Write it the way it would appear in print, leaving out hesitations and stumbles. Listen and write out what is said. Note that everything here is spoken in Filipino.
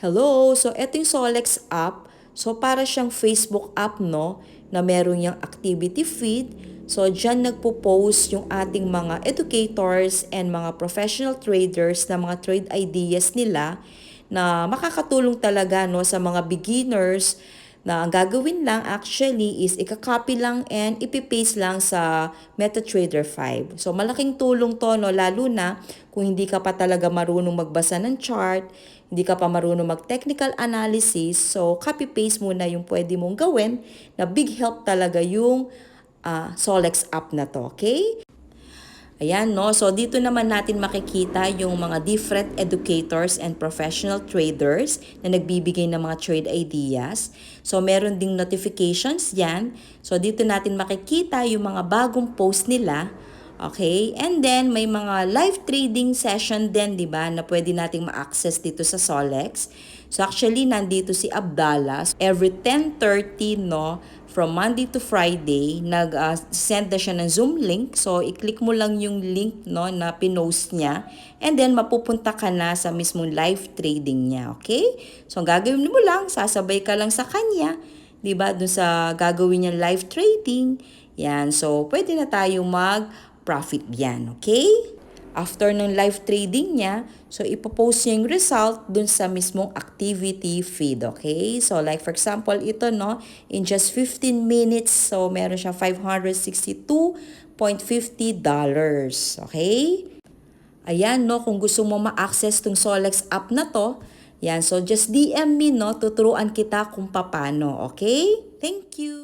Hello! So, ito yung Solex app. So, para siyang Facebook app, no? Na meron yung activity feed. So, dyan nagpo-post yung ating mga educators and mga professional traders na mga trade ideas nila na makakatulong talaga, no, sa mga beginners na ang gagawin lang actually is ika-copy lang and ipipaste lang sa MetaTrader 5. So malaking tulong to, no, lalo na kung hindi ka pa talaga marunong magbasa ng chart, hindi ka pa marunong mag-technical analysis, so copy-paste muna yung pwede mong gawin na big help talaga yung Solex app na to, okay? Ayan, no? So, dito naman natin makikita yung mga different educators and professional traders na nagbibigay ng mga trade ideas. So, meron ding notifications yan. So, dito natin makikita yung mga bagong post nila. Okay? And then, may mga live trading session din, di ba, na pwede nating ma-access dito sa Solex. So, actually, nandito si Abdallah. Every 10:30, no, from Monday to Friday, nag-send na siya ng Zoom link. So, i-click mo lang yung link, no, na pinost niya. And then, mapupunta ka na sa mismong live trading niya. Okay? So, ang gagawin mo lang, sasabay ka lang sa kanya. Diba? Doon sa gagawin niya live trading. Yan. So, pwede na tayo mag-profit yan. Okay? After ng live trading niya, so ipopost niya yung result dun sa mismong activity feed, okay? So like for example, ito, no, in just 15 minutes, so meron siya $562.50, okay? Ayan, no, kung gusto mo ma-access tong Solex app na to, yan, so just DM me, no, tuturuan kita kung paano, okay? Thank you!